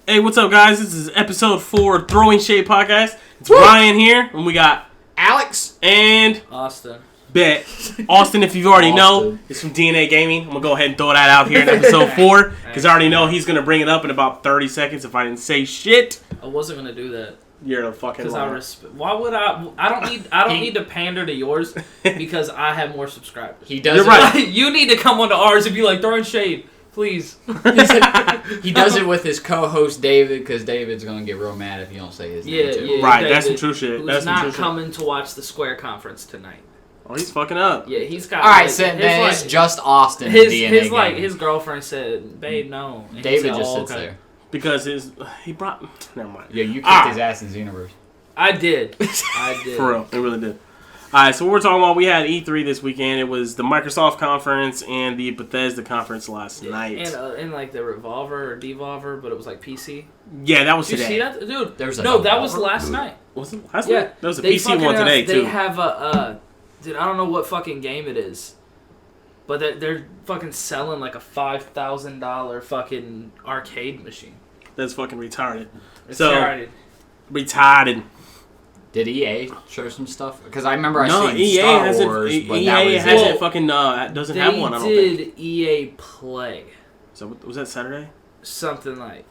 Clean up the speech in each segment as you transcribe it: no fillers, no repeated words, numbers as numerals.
Hey, what's up, guys? This is episode 4 Throwing Shade Podcast. It's Ryan here, and we got Alex and Austin. Bet. Austin, if you already know, is from DNA Gaming. I'm going to go ahead and throw that out here in episode 4, because I already know he's going to bring it up in about 30 seconds if I didn't say shit. I wasn't going to do that. You're a fucking liar. Why would I? I don't need to pander to yours because I have more subscribers. He does. You're right. You need to come onto ours and be like, throwing shade. Please. He does it with his co-host David because David's gonna get real mad if you don't say his name too. Yeah, right, David, that's some true shit. Who's not coming to watch the Square conference tonight? Oh, he's fucking up. Yeah, he's got. All right, so then it's just Austin. His girlfriend said, "Babe, no." And David just sits there because he brought. Never mind. Yeah, you kicked his ass in Xenoverse. I did. For real, it really did. Alright, so what we're talking about, we had E3 this weekend. It was the Microsoft conference and the Bethesda conference last night. And like the Revolver or Devolver, but it was like PC. Yeah, that was Did today. you see that? Dude, that was last night. Was it last night? That was a PC one today, too. They have a, dude, I don't know what fucking game it is, but they're fucking selling like a $5,000 fucking arcade machine. That's fucking retarded. Retarded. Did EA show some stuff? Because I remember seen EA Star hasn't, Wars, but EA that was hasn't fucking doesn't have one. I don't think. They did EA Play. So was that Saturday? Something like.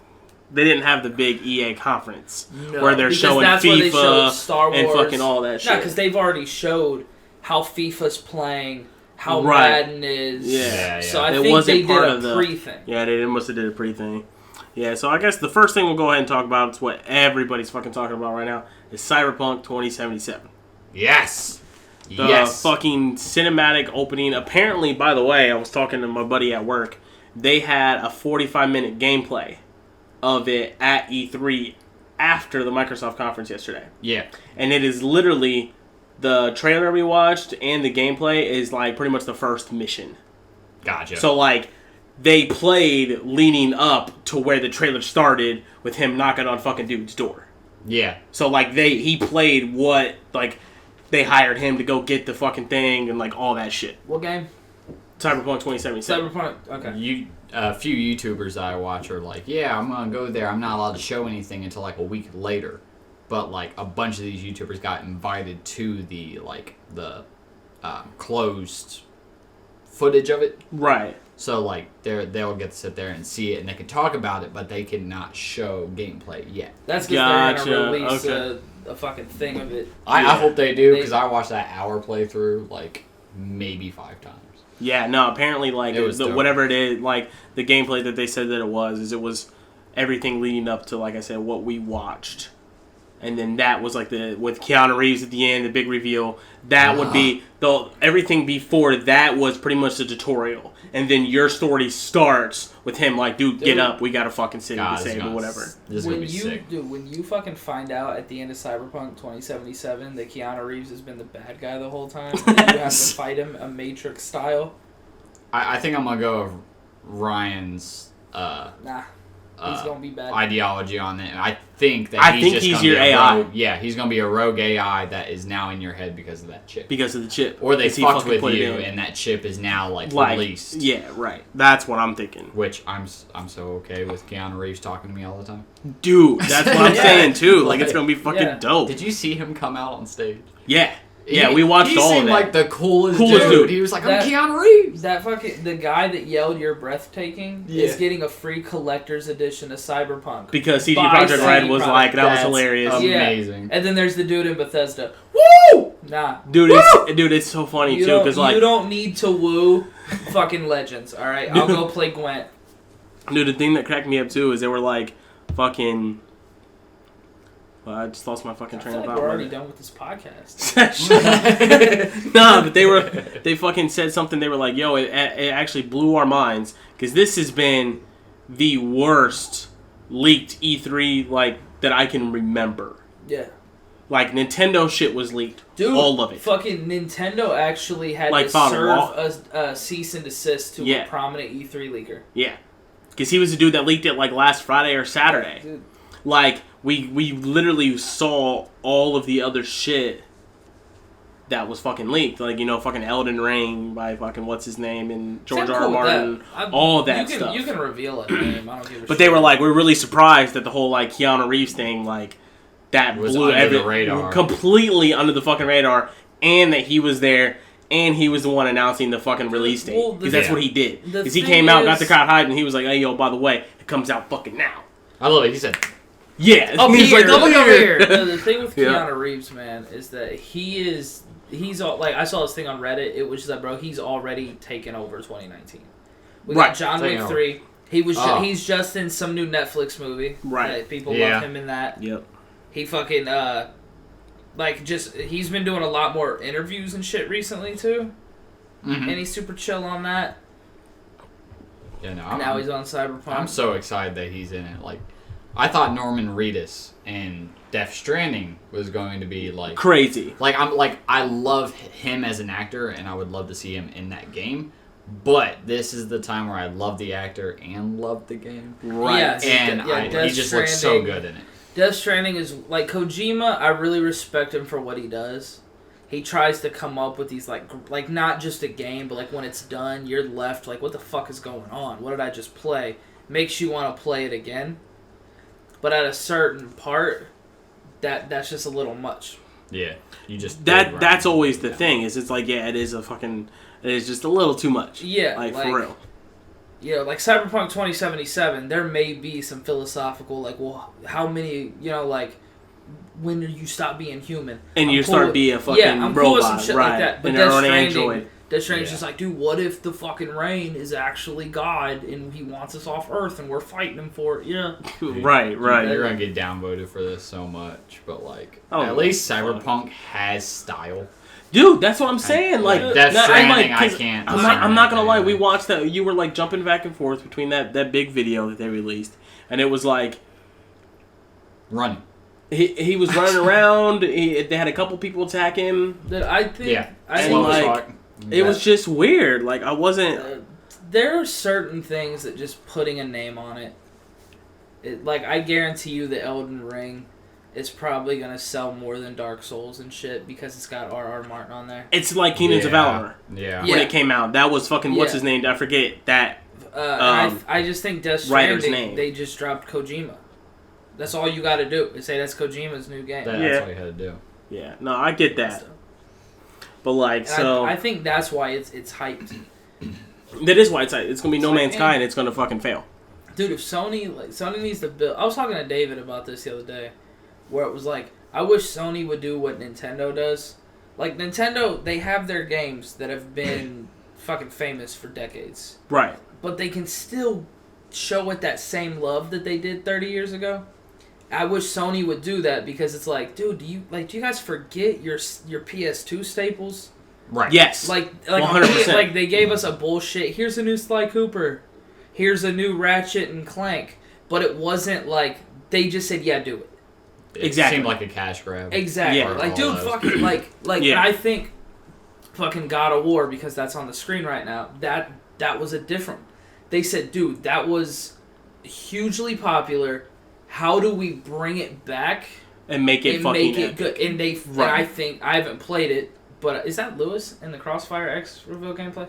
They didn't have the big EA conference where they're showing FIFA Star Wars, and fucking all that shit. No, because they've already showed how FIFA's playing, how Madden is. Yeah. So I think they did a pre-thing. Yeah, they must have did a pre-thing. Yeah, so I guess the first thing we'll go ahead and talk about is what everybody's fucking talking about right now is Cyberpunk 2077. Yes. The fucking cinematic opening. Apparently, by the way, I was talking to my buddy at work. They had a 45-minute gameplay of it at E3 after the Microsoft conference yesterday. Yeah. And it is literally the trailer we watched and the gameplay is like pretty much the first mission. Gotcha. So like they played leading up to where the trailer started with him knocking on fucking dude's door. Yeah. So like he played what like they hired him to go get the fucking thing and like all that shit. What game? Cyberpunk 2077. Cyberpunk. Okay. A few YouTubers I watch are like, yeah, I'm gonna go there. I'm not allowed to show anything until like a week later. But like a bunch of these YouTubers got invited to the closed footage of it. Right. So like they'll get to sit there and see it, and they can talk about it, but they cannot show gameplay yet. That's because they're gonna release a fucking thing of it. I hope they do, because I watched that hour playthrough like maybe 5 times. Yeah, no, apparently like whatever it is, like the gameplay that they said that it was everything leading up to, like I said, what we watched. And then that was like with Keanu Reeves at the end, the big reveal. That would be everything before that was pretty much the tutorial. And then your story starts with him like, dude, get up, we got a fucking city to save or whatever. When you fucking find out at the end of Cyberpunk 2077 that Keanu Reeves has been the bad guy the whole time, and you have to fight him a Matrix style. I think I'm gonna go with Ryan's he's gonna be bad. Ideology on it. I think that he's your AI. He's gonna be a rogue AI that is now in your head because of that chip. Because of the chip. Or they fucked with you, and that chip is now like released. Yeah, right. That's what I'm thinking. Which I'm so okay with Keanu Reeves talking to me all the time. Dude, that's what I'm saying too. Like it's gonna be fucking dope. Did you see him come out on stage? Yeah. Yeah, we watched all of it. He seemed like the coolest dude. He was like, I'm Keanu Reeves. The guy that yelled "You're breathtaking" is getting a free collector's edition of Cyberpunk. Because CD Projekt Red was like, that was hilarious. Amazing. And then there's the dude in Bethesda. Woo! Nah. Dude, it's so funny too, because like... You don't need to woo fucking legends, alright? I'll go play Gwent. Dude, the thing that cracked me up too is they were like, fucking... Well, I just lost my fucking train of thought. We're already done with this podcast. No, but they fucking said something. They were like, yo, it actually blew our minds. Because this has been the worst leaked E3 like that I can remember. Yeah. Like, Nintendo shit was leaked. Dude, all of it. Fucking Nintendo actually had to serve a cease and desist to a prominent E3 leaker. Yeah. Because he was the dude that leaked it like last Friday or Saturday. Yeah, dude. Like, we literally saw all of the other shit that was fucking leaked. Like, fucking Elden Ring by fucking what's his name and George R. R. Martin, all of that stuff. You can reveal a name. I don't give a shit. But they were like, we're really surprised that the whole like Keanu Reeves thing, like that blew the radar, completely under the fucking radar, and that he was there. And he was the one announcing the fucking release date. Because that's what he did. Because he came out, got the crowd hyped, and he was like, hey, yo, by the way, it comes out fucking now. I love it. He said, yeah. Up he's here. like, Look here. The thing with Keanu Reeves, man, is that he's all, like, I saw this thing on Reddit. It was just like, bro, he's already taken over 2019. We got John Wick 3. He's just in some new Netflix movie. Right. People love him in that. Yep. He fucking, he's been doing a lot more interviews and shit recently, too. Mm-hmm. And he's super chill on that. Yeah, no. Now he's on Cyberpunk. I'm so excited that he's in it. Like, I thought Norman Reedus and Death Stranding was going to be, like... crazy. I love him as an actor, and I would love to see him in that game. But this is the time where I love the actor and love the game. Right. Yeah, he just looks so good in it. Death Stranding is, like, Kojima, I really respect him for what he does. He tries to come up with these, like not just a game, but, like, when it's done, you're left, like, what the fuck is going on? What did I just play? Makes you want to play it again. But at a certain part, that's just a little much. Yeah. You just... That's always the thing, is it's like, it is just a little too much. Yeah. Like for real. Like Cyberpunk 2077, there may be some philosophical, like, well, how many, when do you stop being human? And you start being a fucking robot, with some shit like that. But Death Stranding's just like, dude, what if the fucking rain is actually God and he wants us off Earth and we're fighting him for it? Yeah. Right. You're going to get downvoted for this so much, but, like, at least Cyberpunk has style. Dude, that's what I'm saying. Death Stranding, I can't. I'm not gonna lie. We watched that. You were like jumping back and forth between that big video that they released, and it was like running. He was running around. They had a couple people attack him. I think. Yeah. It was just weird. Like I wasn't. There are certain things that just putting a name on it. Like I guarantee you, the Elden Ring. It's probably going to sell more than Dark Souls and shit because it's got R.R. Martin on there. It's like Kingdoms of Valor. Yeah. When it came out. That was fucking, what's his name? I forget that. I just think Death Stranding, they just dropped Kojima. That's all you got to do is say that's Kojima's new game. That's all you had to do. Yeah. No, I get that. But like, so... I think that's why it's hyped. That is why it's hyped. It's going to be No Man's Sky and it's going to fucking fail. Dude, if Sony needs to build... I was talking to David about this the other day. Where it was like, I wish Sony would do what Nintendo does. Like, Nintendo, they have their games that have been fucking famous for decades. Right. But they can still show it that same love that they did 30 years ago. I wish Sony would do that because it's like, dude, do you guys forget your PS2 staples? Right. Yes. Like 100%. Like, they gave us a bullshit, here's a new Sly Cooper. Here's a new Ratchet and Clank. But it wasn't like, they just said, yeah, do it. It seemed like a cash grab. Exactly. Yeah. Like, dude, fucking, like, and I think fucking God of War, because that's on the screen right now, that was a different... They said, dude, that was hugely popular. How do we bring it back? And make it fucking make it good. And and I think, I haven't played it, but is that Lewis in the Crossfire X reveal gameplay?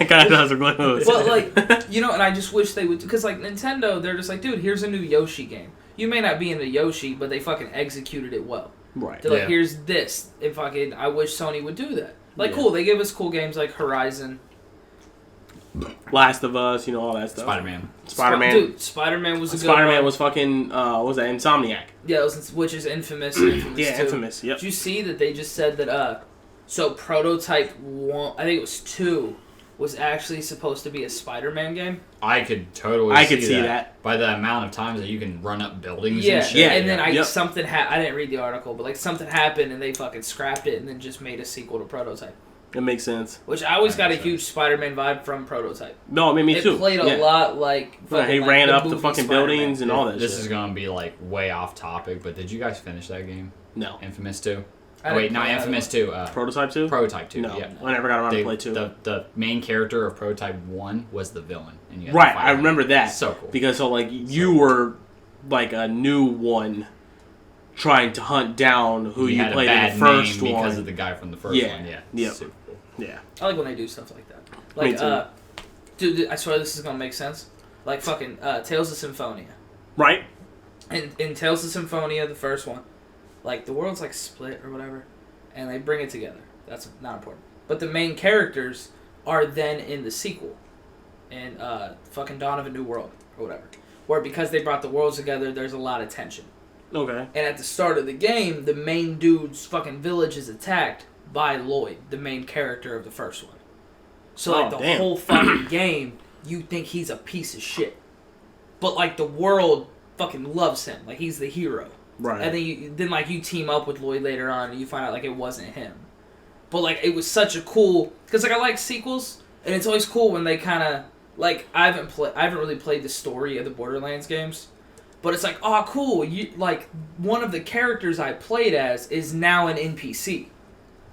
God knows we're Lewis. But like, and I just wish they would, because like Nintendo, they're just like, dude, here's a new Yoshi game. You may not be into Yoshi, but they fucking executed it well. Right. They're like, here's this. I wish Sony would do that. Like, cool, they give us cool games like Horizon. Last of Us, all that stuff. Spider-Man. Dude, Spider-Man was a good Spider-Man one. was fucking, what was that, Insomniac. Yeah, which is Infamous. Yeah, too. Infamous, yep. Did you see that they just said that, so Prototype 1, I think it was 2, was actually supposed to be a Spider-Man game? I could totally see that. By the amount of times that you can run up buildings and shit. Yeah, and then something I didn't read the article, but like something happened and they fucking scrapped it and then just made a sequel to Prototype. That makes sense. Which I always got a huge Spider-Man vibe from Prototype. No, I mean, me too. It played a lot like... He ran up the fucking buildings and all that shit. This is going to be like way off topic, but did you guys finish that game? No. Infamous 2? Not Infamous 2. Prototype 2? Prototype 2, no. yeah. I never got around to play 2. The main character of Prototype 1 was the villain. And you had right, I remember that. So cool. Because you were like a new one trying to hunt down who he you had played a in bad the first name one. because of the guy from the first one. Yeah. Super cool. Yeah. I like when they do stuff like that. Like, dude, I swear this is gonna make sense. Like fucking Tales of Symphonia. Right. In Tales of Symphonia, the first one, like the world's like split or whatever, and they bring it together. That's not important. But the main characters are then in the sequel, in fucking Dawn of a New World or whatever, where because they brought the worlds together, there's a lot of tension. Okay. And at the start of the game, the main dude's fucking village is attacked by Lloyd, the main character of the first one. So like the whole fucking game, you think he's a piece of shit, but like the world fucking loves him, like he's the hero. Right. And then you team up with Lloyd later on, and you find out like it wasn't him. But like it was such a cool, because like I like sequels, and it's always cool when they kind of like I haven't really played the story of the Borderlands games, but it's like, oh cool, you like one of the characters I played as is now an NPC.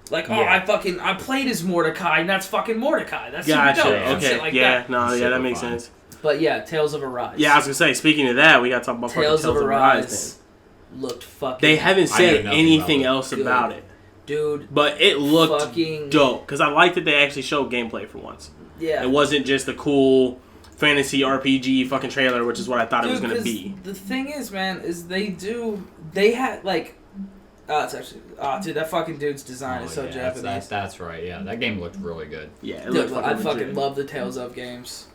Like, I played as Mordecai, and that's fucking Mordecai. That's gotcha. Dope. Okay. Shit like that. That makes fun. sense. But yeah, Tales of Arise. Yeah, I was gonna say. Speaking of that, we got to talk about Tales of Arise. Looked fucking. They haven't said anything about else about it, dude. but it looked fucking dope because I liked that they actually showed gameplay for once. Yeah, it wasn't just a cool fantasy RPG fucking trailer, which is what I thought it was gonna be. The thing is, man, is they had like. It's actually... dude, that fucking dude's design is so Japanese. That's right, yeah. That game looked really good. Yeah, it dude, looked I fucking fucking love the Tales of games.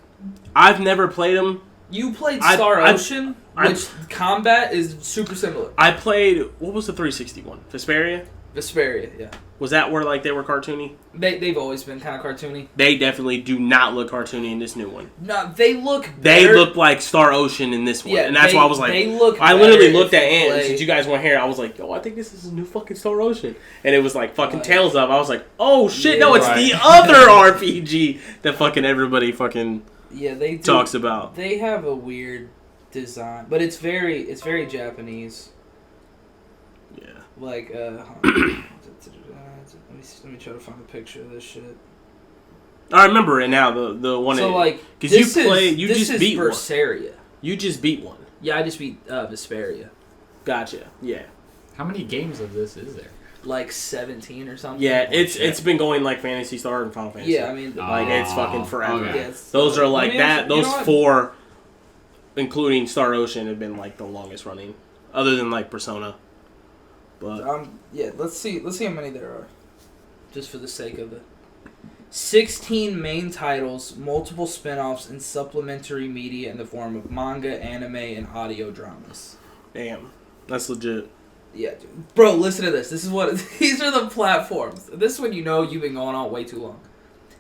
I've never played them. You played Star Ocean, which combat is super similar. I played... What was the 360 one? Vesperia? Vesperia, yeah. Was that where like they were cartoony? They've always been kind of cartoony. They definitely do not look cartoony in this new one. No, they look better. They look like Star Ocean in this one. Yeah, and that's why I was like... They look I literally better looked at Ant, play. since you guys weren't here, I was like, yo, I think this is a new fucking Star Ocean. And it was like fucking Tales of. I was like, oh shit, no, it's the other RPG that fucking everybody fucking they talks about. They have a weird design, but it's very Japanese. Yeah. Like, let me try to find a picture of this shit. I remember it now. The one. So like, because you just beat Berseria. One. You just beat one. Yeah, I just beat Vesperia. Gotcha. Yeah. How many games of this is there? Like 17 or something. Yeah, it's been going like Phantasy Star and Final Fantasy. Yeah, I mean, like it's fucking forever. Okay. Yeah, those are like that. Those four, including Star Ocean, have been like the longest running, other than like Persona. But let's see how many there are, just for the sake of it. 16 main titles, multiple spin-offs, and supplementary media in the form of manga, anime, and audio dramas. Damn, that's legit. Yeah, dude. Bro, listen to this. These are the platforms. This is when you know you've been going on way too long.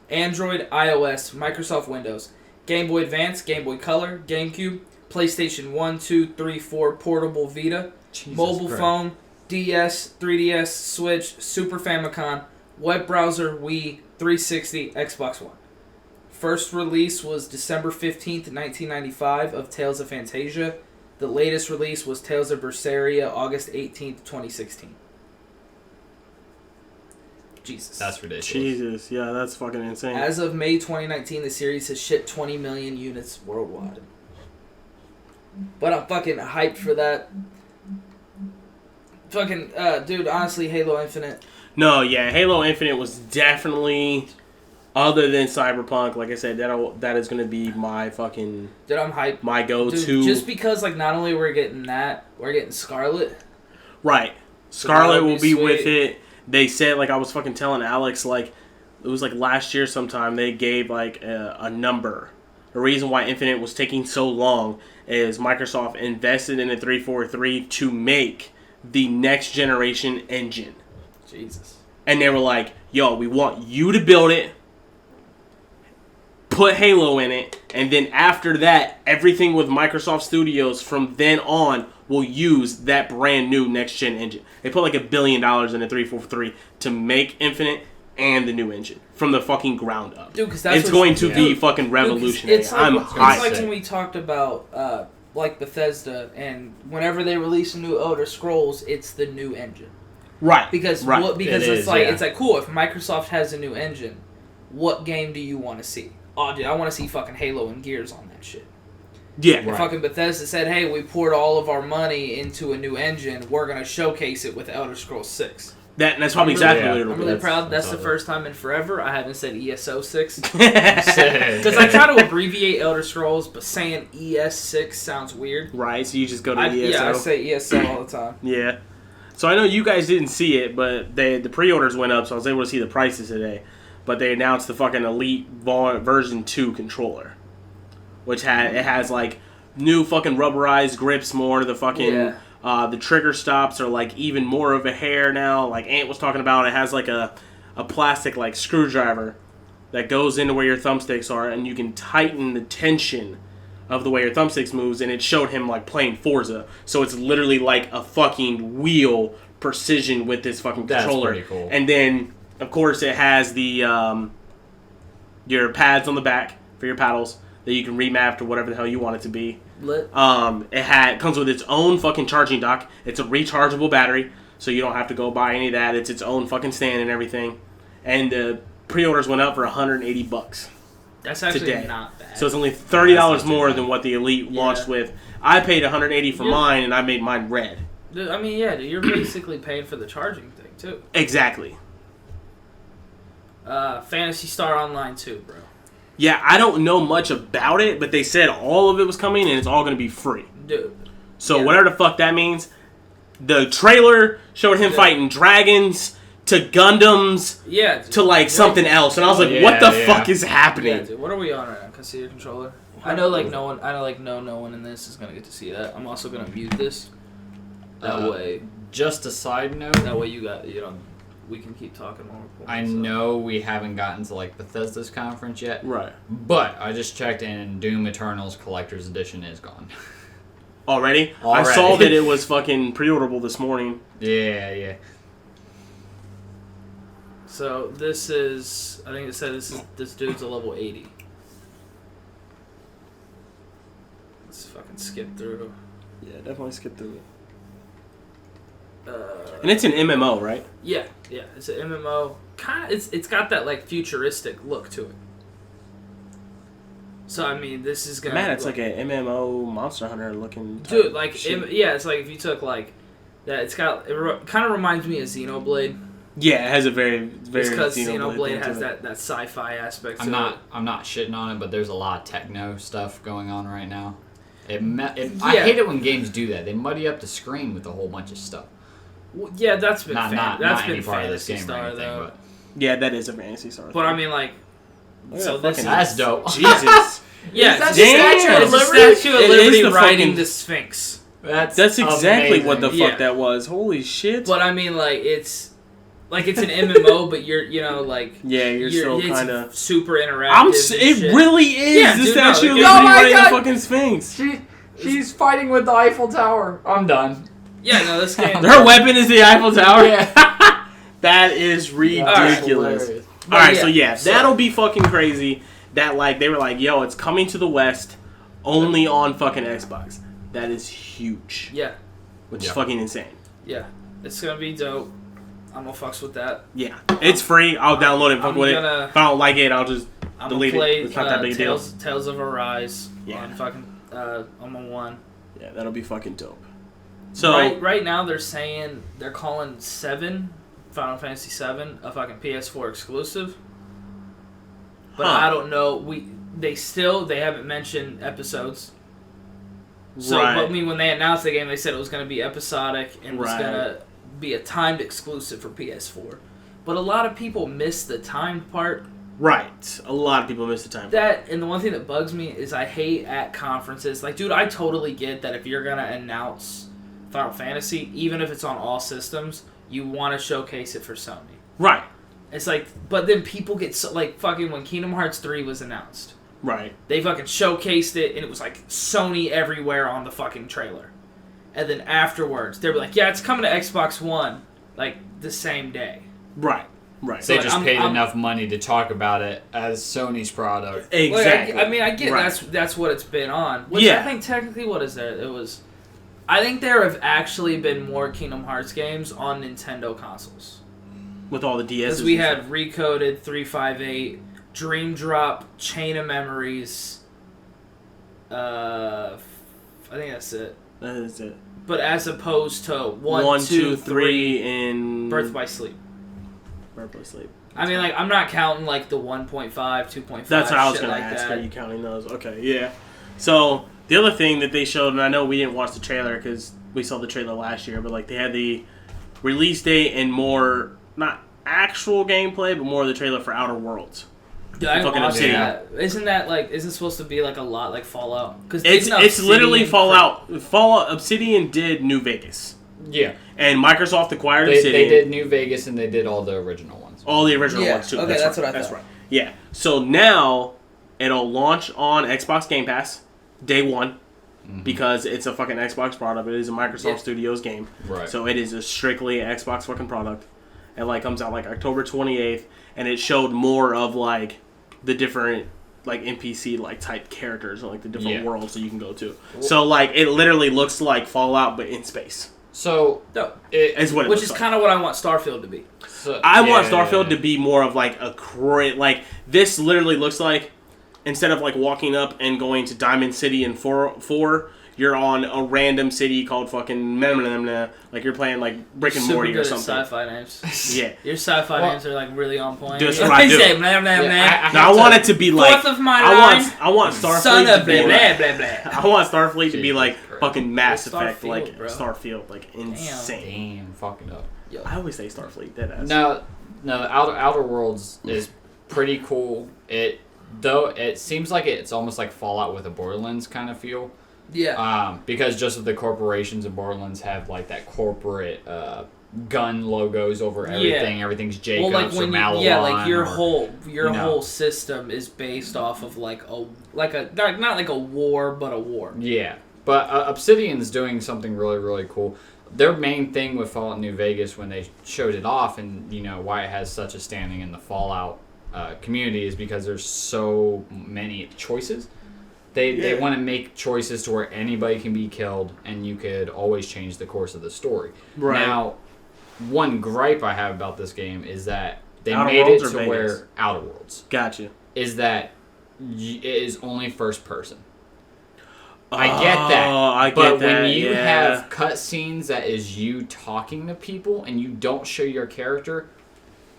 Android, iOS, Microsoft Windows, Game Boy Advance, Game Boy Color, GameCube, PlayStation 1, 2, 3, 4, Portable Vita, mobile phone, DS, 3DS, Switch, Super Famicom, web browser, Wii, 360, Xbox One. First release was December 15th, 1995 of Tales of Phantasia. The latest release was Tales of Berseria, August 18th, 2016. Jesus. That's ridiculous. Jesus, yeah, that's fucking insane. As of May 2019, the series has shipped 20 million units worldwide. But I'm fucking hyped for that. Fucking, dude, honestly, Halo Infinite. No, yeah, Halo Infinite was definitely, other than Cyberpunk, like I said, that is going to be my fucking... Dude, I'm hyped. My go-to. Dude, just because, like, not only we're getting that, we're getting Scarlet. Right. Scarlet will be with it. They said, like, I was fucking telling Alex, like, it was, like, last year sometime, they gave, like, a number. The reason why Infinite was taking so long is Microsoft invested in a 343 to make the next generation engine. Jesus. And they were like, yo, we want you to build it, put Halo in it, and then after that, everything with Microsoft Studios from then on will use that brand new next-gen engine. They put like $1 billion in a 343 to make Infinite and the new engine from the fucking ground up. Dude, because that's it's going to be fucking revolutionary. It's like, I'm hyped. It's like when we talked about like Bethesda, and whenever they release a new Elder Scrolls, it's the new engine. Right. Because it's like cool, if Microsoft has a new engine, what game do you want to see? Oh, dude, I want to see fucking Halo and Gears on that shit. Yeah. If fucking Bethesda said, hey, we poured all of our money into a new engine, we're going to showcase it with Elder Scrolls 6. That's probably exactly what it'll I'm be. really proud. That's the first time in forever I haven't said ESO 6. Because I try to abbreviate Elder Scrolls, but saying ES6 sounds weird. Right, so you just go to ESO. Yeah, I say ESO all the time. Yeah. So I know you guys didn't see it, but the pre-orders went up, so I was able to see the prices today. But they announced the fucking Elite version 2 controller, which has like new fucking rubberized grips, more the fucking the trigger stops are like even more of a hair now. Like Ant was talking about, it has like a plastic like screwdriver that goes into where your thumbsticks are, and you can tighten the tension of the way your thumbsticks moves. And it showed him like playing Forza, so it's literally like a fucking wheel precision with this fucking controller. That's pretty cool. And then of course it has the your pads on the back for your paddles that you can remap to whatever the hell you want it to be. Lit. It comes with its own fucking charging dock. It's a rechargeable battery, so you don't have to go buy any of that. It's its own fucking stand and everything. And the pre-orders went up for $180. That's actually today. Not bad. So it's only $30 more than what the Elite launched with. I paid $180 for mine, and I made mine red. I mean, yeah, you're basically paying for the charging thing too. Exactly. Phantasy Star Online 2, bro. Yeah, I don't know much about it, but they said all of it was coming and it's all going to be free. Dude. So whatever the fuck that means. The trailer showed him fighting dragons to Gundams to like something else, and I was like, "What the fuck is happening?" Yeah, dude. What are we on right now? Can I see your controller? I know, like no one. I know, like no one in this is gonna get to see that. I'm also gonna mute this. That way. Just a side note. That way, we can keep talking while we're pulling. I know we haven't gotten to like Bethesda's conference yet, right? But I just checked in, and Doom Eternal's Collector's Edition is gone. Already? I saw that it was fucking pre-orderable this morning. Yeah. So this is, I think it said this dude's a level 80. Let's fucking skip through. Yeah, definitely skip through it. And it's an MMO, right? Yeah, it's an MMO. Kind of, it's got that like futuristic look to it. So I mean, this is gonna. Man, it's like an MMO Monster Hunter looking. Dude, like it's like if you took like that. It kind of reminds me of Xenoblade. Yeah, it has a very because Xenoblade has that sci-fi aspect. I'm not shitting on it, but there's a lot of techno stuff going on right now. I hate it when games do that. They muddy up the screen with a whole bunch of stuff. Well, yeah, that's been not been any part of this Phantasy game Star or anything, though. but yeah, that is a Phantasy Star. But I mean, like, so that's dope. Jesus. Yeah, it's a Statue of Liberty riding the Sphinx. That's exactly amazing. what the fuck that was. Holy shit. But I mean, like, it's an MMO, but you're still kind of super interactive. It really is. Yeah, the dude, Statue of no, Liberty riding the fucking Sphinx. She's fighting with the Eiffel Tower. I'm done. Yeah, no, this game. Her weapon is the Eiffel Tower. Yeah. That is ridiculous. All right, so that'll be fucking crazy. That like they were like, yo, it's coming to the West, only on fucking Xbox. That is huge. Yeah. Which is fucking insane. Yeah, it's gonna be dope. I'm gonna fucks with that. Yeah, it's free. I'll download it and fuck with it. If I don't like it, I'll just delete it. It's not that big a deal. Tales of Arise on fucking on 1. Yeah, that'll be fucking dope. So right now they're calling 7 Final Fantasy 7 a fucking PS4 exclusive. But I don't know. They haven't mentioned episodes. So but, I mean, when they announced the game, they said it was going to be episodic and was going to be a timed exclusive for PS4. But a lot of people miss the timed part. Right. A lot of people miss the timed part. And the one thing that bugs me is I hate at conferences. Like, dude, I totally get that if you're going to announce Final Fantasy, even if it's on all systems, you want to showcase it for Sony. Right. It's like, but then people get so, like, fucking when Kingdom Hearts 3 was announced. Right. They fucking showcased it, and it was like Sony everywhere on the fucking trailer. And then afterwards, they were like, yeah, it's coming to Xbox One, like, the same day. Right. So they just paid enough money to talk about it as Sony's product. Exactly. Like, I get that's what it's been on. Which I think technically, what is there? I think there have actually been more Kingdom Hearts games on Nintendo consoles. With all the DSs. Because we had Recoded, 358, Dream Drop, Chain of Memories, I think that's it. That is it. But as opposed to 1, 2, 3 in Birth by Sleep. Birth by Sleep. I mean, like, I'm not counting, like, the 1.5, 2.5. That's what I was going like to ask. that. Are you counting those? Okay, yeah. So, the other thing that they showed, and I know we didn't watch the trailer because we saw the trailer last year, but, like, they had the release date and more, not actual gameplay, but more of the trailer for Outer Worlds. Yeah, I fucking watched Obsidian. that. Isn't that, like, isn't it supposed to be, like, a lot like Fallout? Cause It's literally Fallout. Obsidian did New Vegas. Yeah. And Microsoft acquired They Obsidian. did New Vegas and they did all the original ones. All the original Yeah, ones, too. okay, that's right. what I That's thought. right. Yeah. So now, it'll launch on Xbox Game Pass day one. Because it's a fucking Xbox product. It is a Microsoft Studios game. Right. So it is a strictly Xbox fucking product. It like comes out like October 28th. And it showed more of like the different like NPC like type characters and like the different worlds that you can go to. So like it literally looks like Fallout but in space. So Is what it which looks is like. kind of what I want Starfield to be. So, I want Starfield to be more of like a like this literally looks like instead of like walking up and going to Diamond City in 4, you're on a random city called fucking like you're playing like Rick and Morty or something. Sci-fi names. Yeah. Your sci-fi names are like really on point. That's what I do. I want it to be like Fourth of my line. I want Starfleet Son to of be blah like, blah blah. I want Starfleet to be Jesus like Christ. fucking Mass It's Effect, Starfield, like bro. Starfield, like insane. Damn, fucking up. I always say Starfleet, deadass. No, Outer Worlds is pretty cool. Though it seems like it's almost like Fallout with a Borderlands kind of feel. Yeah. Because just of the corporations in Borderlands have like that corporate gun logos over everything. Yeah. Everything's Jacobs Well, like or when Malawan. like your or, whole system is based off of like a not like a war but a war. Yeah, but Obsidian's doing something really really cool. Their main thing with Fallout New Vegas when they showed it off, and why it has such a standing in the Fallout community is because there's so many choices. They want to make choices to where anybody can be killed, and you could always change the course of the story. Right. Now, one gripe I have about this game is that they Outer made Worlds it or to Vegas? where Outer Worlds Gotcha. is that it is only first person. I get that. I get but that, when you yeah. have cutscenes that is you talking to people and you don't show your character,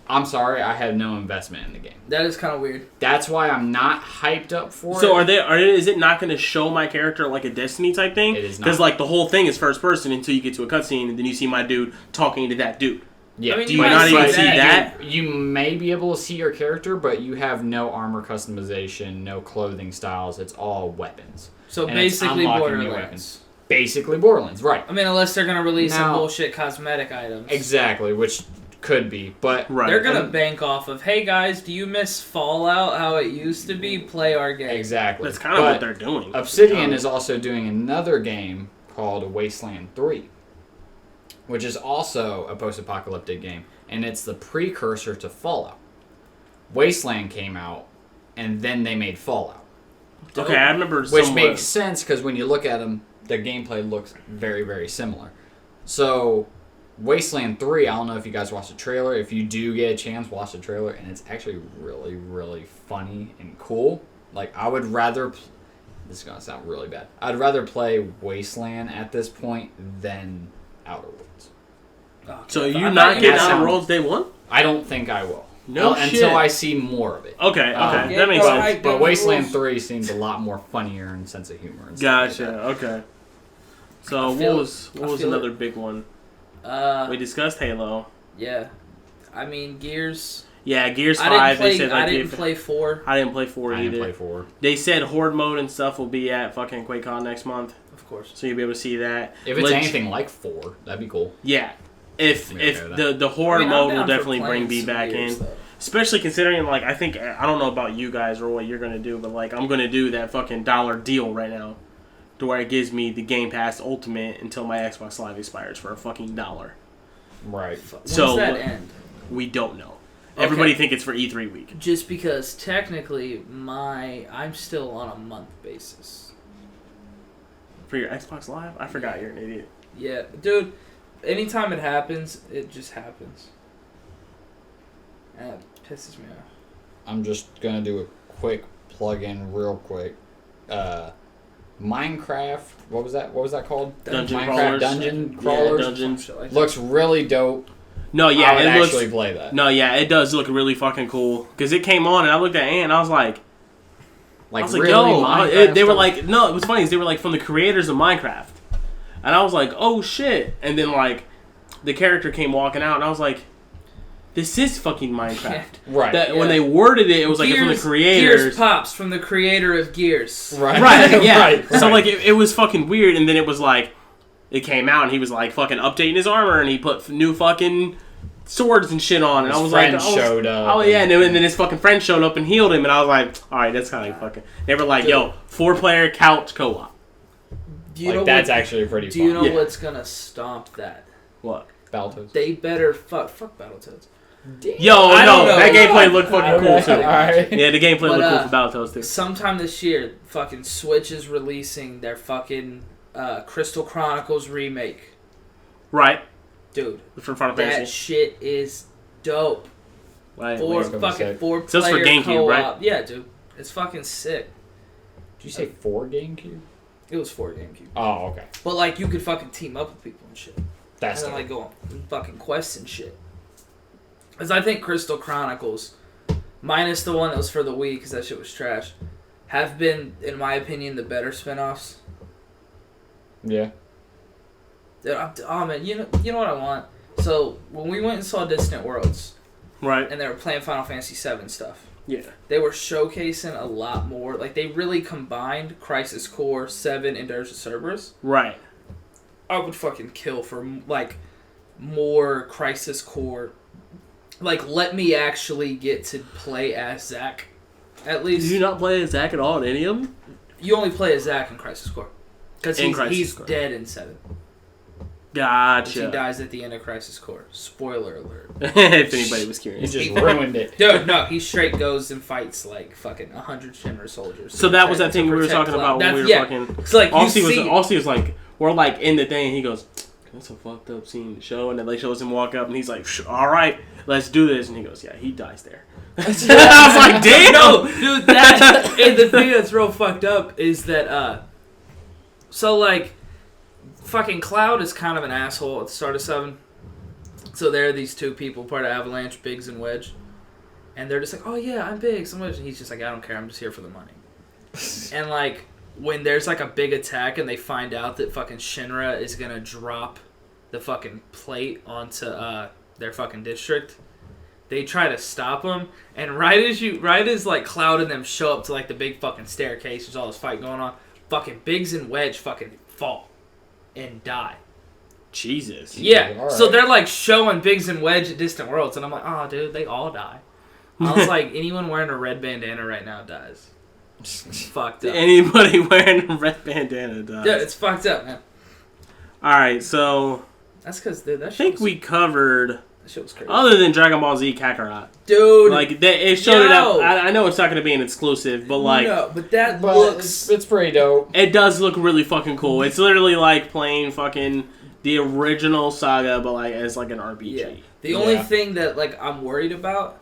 I'm sorry, I have no investment in the game. That is kind of weird. That's why I'm not hyped up for it. So is it not going to show my character like a Destiny type thing? It is not. Because like the whole thing is first person until you get to a cutscene and then you see my dude talking to that dude. Yeah. I mean, Do you not even see that? You may be able to see your character, but you have no armor customization, no clothing styles. It's all weapons. So And it's basically unlocking new Borderlands. weapons. Basically Borderlands, right. I mean, unless they're going to release some Now- bullshit cosmetic items. Exactly, which could be. But Right. They're going to bank off of, hey guys, do you miss Fallout, how it used to be? Play our game. exactly. That's kind of what they're doing. Obsidian is also doing another game called Wasteland 3, which is also a post-apocalyptic game, and it's the precursor to Fallout. Wasteland came out, and then they made Fallout. Okay, I remember Which somewhat- makes sense because when you look at them, the gameplay looks very, very similar. So, Wasteland 3, I don't know if you guys watched the trailer. If you do get a chance, watch the trailer, and it's actually really, really funny and cool. Like, I would rather... This is going to sound really bad. I'd rather play Wasteland at this point than Outer Worlds. Oh, So I you thought not you getting meant- Outer Worlds day one? I don't think I will. No shit. Until I see more of it. Okay, Yeah, that makes bro, sense. I- But Those Wasteland rules. 3 seems a lot more funnier and sense of humor. And stuff Gotcha. like that. Okay. So I feel what was feel another big one? We discussed Halo. Yeah. I mean, Gears. Yeah, Gears I 5. didn't They said play. I like didn't play 4, I didn't play 4 I either. didn't play 4. They said Horde mode and stuff will be at fucking QuakeCon next month, of course. so you'll be able to see that. If it's anything like 4, that'd be cool. Yeah. If I'm okay with the Horde I mean, I'm mode down will for definitely bring playing me some back Gears, in. though. Especially considering, like, I think, I don't know about you guys or what you're going to do, but, like, I'm going to do that fucking $1 deal right now to where it gives me the Game Pass Ultimate until my Xbox Live expires for a fucking $1. Right. When So, does that end? We don't know. Okay. Everybody think it's for E3 week. Just because technically I'm still on a month basis. For your Xbox Live? I forgot you're an idiot. Yeah, dude. Anytime it happens, it just happens. And it pisses me off. I'm just going to do a quick plug-in real quick. Minecraft. What was that called? Dungeon Minecraft crawlers. Dungeon crawlers. Yeah, dungeons. Looks really dope. No, yeah, I would it looks. actually play that. No, yeah, it does look really fucking cool. Because it came on and I looked at Ant and I was like, Really, they were like, no, it was funny. They were like from the creators of Minecraft, and I was like, oh shit. And then like, the character came walking out, and I was like, this is fucking Minecraft. Right. When they worded it, it was like from the creators. Gears Pops from the creator of Gears. Right. Yeah. Right. So like, it was fucking weird, and then it was like, it came out, and he was like fucking updating his armor, and he put new fucking swords and shit on, and I was like, showed up. Oh yeah, and then his fucking friend showed up and healed him, and I was like, all right, that's kind of fucking. They were like, yo, 4-player couch co-op. That's actually pretty fun. Do you know what's gonna stomp that? What? Battletoads. They better fuck Battletoads. Yo, no, that gameplay looked fucking cool too. Alright. Yeah, the gameplay looked cool for Battletoads too. Sometime this year, fucking Switch is releasing their fucking Crystal Chronicles remake. Right. Dude, For Final Fantasy. that shit is dope. Right. Four for player GameCube, co-op. right? Yeah, dude. It's fucking sick. Did you say 4 GameCube? It was 4 GameCube. Oh, okay. But like you could fucking team up with people and shit. That's and then like go on fucking quests and shit. Because I think Crystal Chronicles, minus the one that was for the Wii because that shit was trash, have been, in my opinion, the better spinoffs. Yeah. Oh man, you know what I want? So when we went and saw Distant Worlds, right, and they were playing Final Fantasy VII stuff, yeah, they were showcasing a lot more. Like they really combined Crisis Core 7 and Dirge of Cerberus. Right. I would fucking kill for like more Crisis Core. Like let me actually get to play as Zack. At least. Did you not play as Zack at all in any of them? You only play as Zack in Crisis Core. Because he's Core. dead in 7. Gotcha. He dies at the end of Crisis Core. Spoiler alert. If anybody was curious. You just ruined it. Dude, no, he straight goes and fights like fucking 100 Shinra soldiers. So that was that thing we were talking about when we were fucking... It's like Aussie was like, we're like in the thing, and he goes, that's a fucked up scene to show, and then they shows him walk up, and he's like, all right, let's do this, and he goes, yeah, he dies there. I was like, damn! No, dude, that... and the thing that's real fucked up is that, so like... Fucking Cloud is kind of an asshole at the start of 7. So there are these two people, part of Avalanche, Biggs and Wedge. And they're just like, oh yeah, I'm Biggs and Wedge. And he's just like, I don't care, I'm just here for the money. And like, when there's like a big attack and they find out that fucking Shinra is gonna drop the fucking plate onto their fucking district, they try to stop them. And right as like Cloud and them show up to like the big fucking staircase, there's all this fight going on, fucking Biggs and Wedge fucking fall. And die. Jesus. Yeah. Right. So they're like showing Biggs and Wedge at Distant Worlds, and I'm like, oh, dude, they all die. I was like, anyone wearing a red bandana right now dies. It's fucked up. Anybody wearing a red bandana dies. Yeah, it's fucked up, man. Alright, so... That's because, dude, that I think we covered... That shit was crazy. Other than Dragon Ball Z Kakarot. Dude. Like, it showed it up. I know it's not going to be an exclusive, but like... No, but that looks... It's pretty dope. It does look really fucking cool. It's literally like playing fucking the original Saga, but like as like an RPG. Yeah. The only thing that like I'm worried about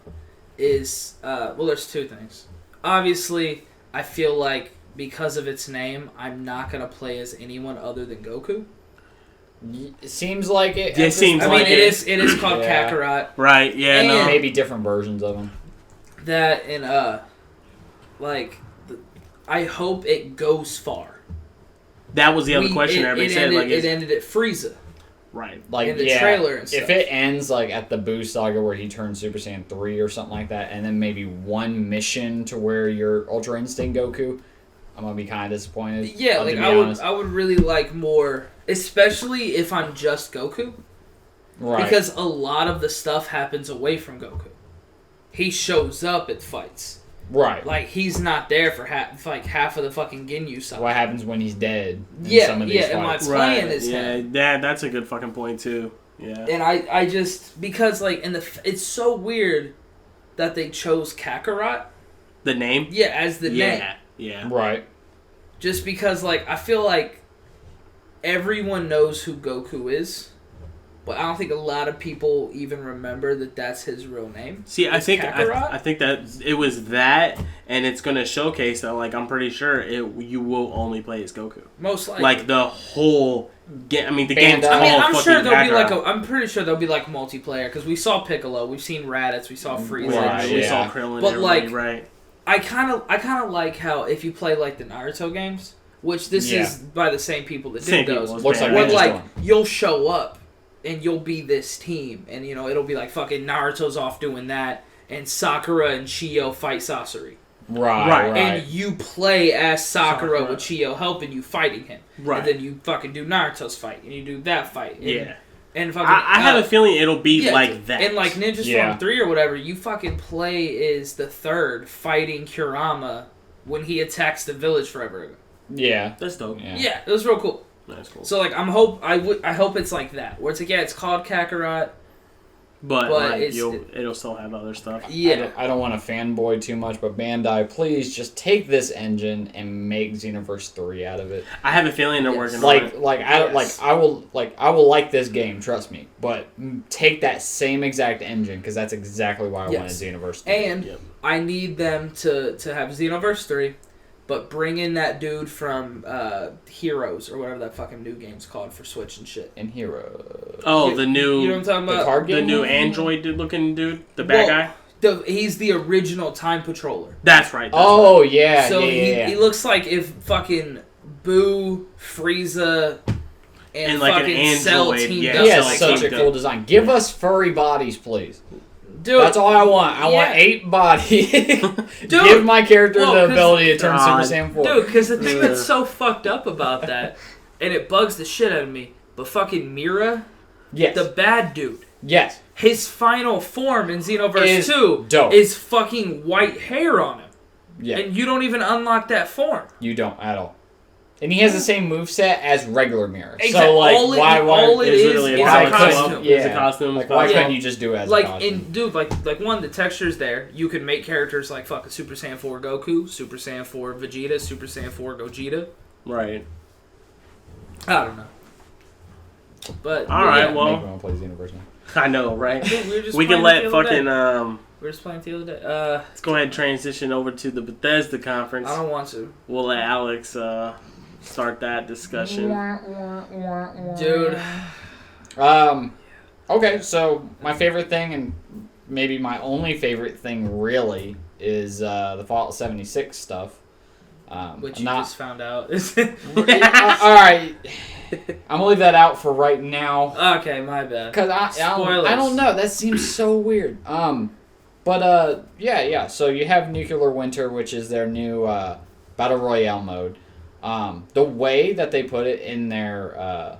is... well, there's two things. Obviously, I feel like because of its name, I'm not going to play as anyone other than Goku. It seems like it. It seems like it is called Kakarot. Right, yeah, And no. Maybe different versions of them. That and I hope it goes far. That was the other question everybody said. It ended at Frieza. Right. Like in the trailer and stuff. If it ends like at the Boo Saga where he turns Super Saiyan 3 or something like that, and then maybe one mission to where you're Ultra Instinct Goku, I'm gonna be kind of disappointed. Yeah, like I would really like more, especially if I'm just Goku. Right. Because a lot of the stuff happens away from Goku. He shows up at fights. Right. Like he's not there for half of the fucking Ginyu Saga. What happens when he's dead? Am I playing as him? Yeah, that's a good fucking point too. Yeah. And I just because like it's so weird that they chose Kakarot. The name? Yeah, as the name. Yeah. Right. Just because like I feel like everyone knows who Goku is. But I don't think a lot of people even remember that that's his real name. See, I think that it was that, and it's going to showcase that. Like, I'm pretty sure you will only play as Goku. Most likely. Like the whole game. I mean, the game's called I'm sure there'll be Kakarot. I'm pretty sure there'll be like multiplayer because we saw Piccolo, we've seen Raditz, we saw Frieza, Right, we saw Krillin. But like, right. I kind of like how if you play like the Naruto games, which this is by the same people that did those, looks like where like you'll show up and you'll be this team, and you know it'll be like fucking Naruto's off doing that, and Sakura and Chiyo fight Sasori. Right. And you play as Sakura with Chiyo helping you fighting him. Right. And then you fucking do Naruto's fight, and you do that fight. And, And fucking, I have a feeling it'll be like that. And like Ninja Storm 3 or whatever, you fucking play as the third fighting Kurama when he attacks the village forever ago. Yeah. That's dope. Yeah, it was real cool. That's cool. So like I hope it's like that. Where it's like, it's called Kakarot. But like, it'll still have other stuff. Yeah. I don't want to fanboy too much, but Bandai, please just take this engine and make Xenoverse 3 out of it. I have a feeling they're working on it. I will like this game, trust me. But take that same exact engine because that's exactly why I wanted Xenoverse 3. And I need them to have Xenoverse 3, but bring in that dude from Heroes or whatever that fucking new game's called for Switch and shit. And Heroes. Oh, the new... You know what I'm talking about? The card game? The new android-looking dude? The bad guy? He's the original Time Patroller. That's right. Yeah. So yeah. He looks like if fucking Boo, Frieza, and like fucking an Cell android, teamed yeah. up. He has such a cool design. Give us furry bodies, please. Dude, that's all I want. I want 8 bodies. Dude, give my character the ability to turn Super Saiyan 4. Dude, because the thing that's so fucked up about that, and it bugs the shit out of me, but fucking Mira, the bad dude, his final form in Xenoverse 2 is fucking white hair on him. Yeah. And you don't even unlock that form. You don't at all. And he has the same moveset as regular Mira. Exactly. So, like, all it is a costume. It's a costume. Like, why couldn't you just do it as a costume? Dude, like one, the texture's there. You could make characters like fucking Super Saiyan 4 Goku, Super Saiyan 4 Vegeta, Super Saiyan 4 Gogeta. Right. I don't know. But alright, well. Make me want to play Xenoverse now. I know, right? We can let fucking... We were just playing the other day. Let's go ahead and transition over to the Bethesda conference. I don't want to. We'll let Alex start that discussion. Dude. Okay, so my favorite thing, and maybe my only favorite thing really, is the Fallout 76 stuff. Which you just found out. Alright. I'm going to leave that out for right now. Okay, my bad. Because I don't know. That seems so weird. But so you have Nuclear Winter, which is their new Battle Royale mode. The way that they put it in their...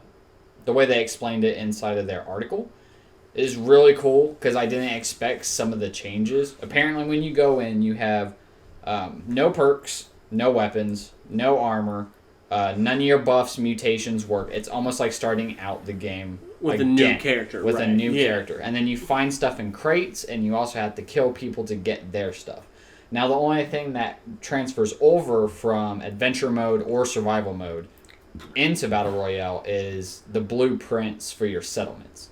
the way they explained it inside of their article is really cool, because I didn't expect some of the changes. Apparently, when you go in, you have no perks, no weapons, no armor, none of your buffs, mutations work. It's almost like starting out the game with a new character. With a new character. And then you find stuff in crates, and you also have to kill people to get their stuff. Now, the only thing that transfers over from adventure mode or survival mode into Battle Royale is the blueprints for your settlements.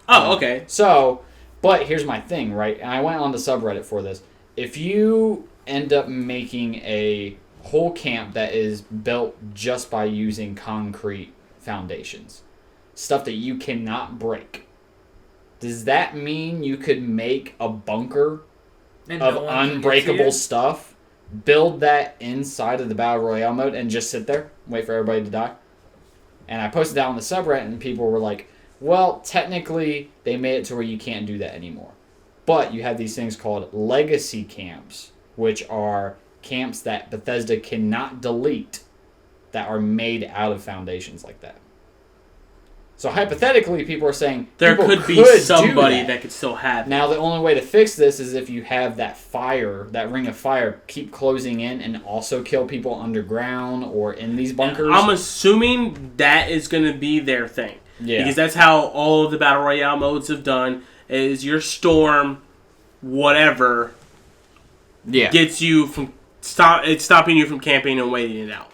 Oh, okay. So, but here's my thing, right? And I went on the subreddit for this. If you end up making a whole camp that is built just by using concrete foundations, stuff that you cannot break, does that mean you could make a bunker of unbreakable stuff, build that inside of the Battle Royale mode, and just sit there, wait for everybody to die? And I posted that on the subreddit, and people were like, well, technically, they made it to where you can't do that anymore. But you have these things called legacy camps, which are camps that Bethesda cannot delete, that are made out of foundations like that. So hypothetically, people are saying there could be somebody that could still have it. Now, the only way to fix this is if you have that fire, that ring of fire, keep closing in and also kill people underground or in these bunkers. And I'm assuming that is going to be their thing. Yeah. Because that's how all of the Battle Royale modes have done, is your storm, whatever, gets you from... It's stopping you from camping and waiting it out.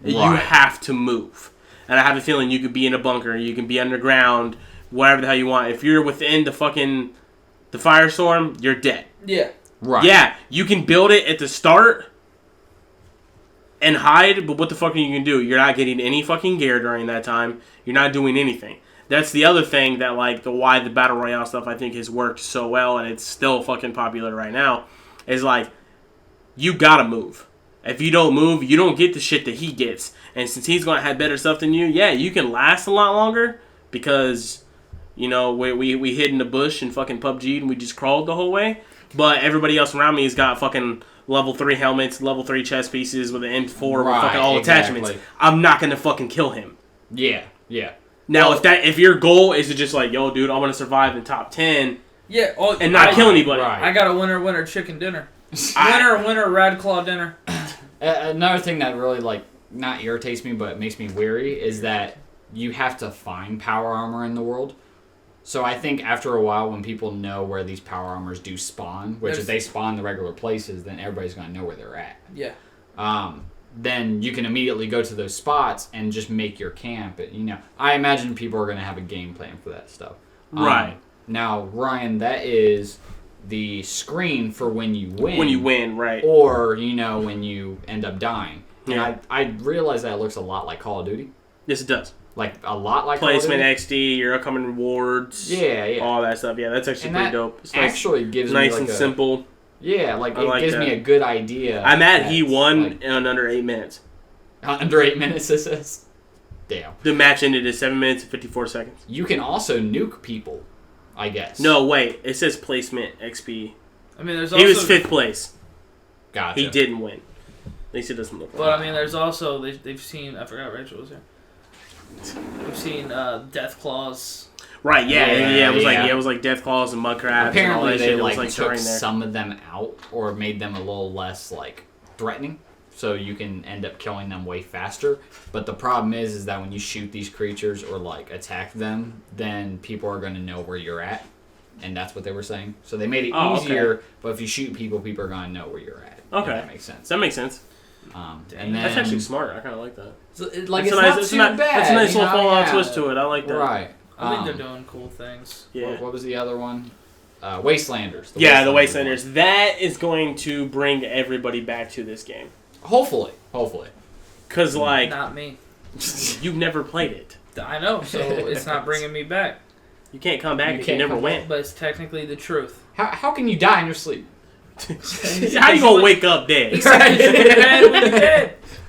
Right. You have to move. And I have a feeling you could be in a bunker, you can be underground, whatever the hell you want. If you're within the firestorm, you're dead. Yeah. Right. Yeah, you can build it at the start and hide, but what the fuck are you gonna do? You're not getting any fucking gear during that time. You're not doing anything. That's the other thing that, like, why the Battle Royale stuff, I think, has worked so well, and it's still fucking popular right now, is, like, you gotta move. If you don't move, you don't get the shit that he gets. And since he's gonna have better stuff than you, yeah, you can last a lot longer, because, you know, we hid in the bush in fucking PUBG, and we just crawled the whole way. But everybody else around me has got fucking level 3 helmets, level 3 chest pieces with an M4 with fucking all attachments. I'm not gonna fucking kill him. Yeah. Now, if your goal is to just like, yo, dude, I'm gonna survive in top 10, and not kill anybody. Right. I got a winner chicken dinner. winner Rad Claw dinner. Another thing that really like not irritates me but makes me weary is that you have to find power armor in the world. So I think after a while, when people know where these power armors do spawn, which if they spawn the regular places, then everybody's going to know where they're at. Yeah. Then you can immediately go to those spots and just make your camp. You know, I imagine people are going to have a game plan for that stuff. Right. Now, Ryan, that is the screen for when you win. When you win, right. Or, you know, when you end up dying. Yeah. And I realize that it looks a lot like Call of Duty. Yes, it does. Like, a lot like Placement Call of Duty. XD, your upcoming rewards. Yeah. All that stuff. Yeah, that's actually pretty dope. It's actually gives me nice like and simple. Yeah, like it gives me a good idea. I'm at he won in under 8 minutes. Under 8 minutes, this is? Damn. The match ended at 7 minutes and 54 seconds. You can also nuke people, I guess. No, wait. It says placement XP. I mean, there's also... He was 5th place. Gotcha. He didn't win. At least it doesn't look like But, I mean, there's also... They've seen... I forgot Rachel was here. We've seen Death Claws. Right, yeah. It was like Death Claws and Mudcrabs. Apparently, and all that they shit. like took some of them out or made them a little less like threatening, so you can end up killing them way faster. But the problem is that when you shoot these creatures or like attack them, then people are going to know where you're at, and that's what they were saying. So they made it easier. Okay. But if you shoot people, people are going to know where you're at. Okay, that makes sense. That makes sense. And then, that's actually smart. I kind of like that. So it's not too bad. That's a nice little Fallout twist to it. I like that. Right. I think they're doing cool things. Yeah. What was the other one? Wastelanders. The Wastelanders. That is going to bring everybody back to this game. Hopefully. Because, like... Not me. You've never played it. I know, so it's not bringing me back. You can't come back if you never went. But it's technically the truth. How can you die in your sleep? How you gonna wake up dead?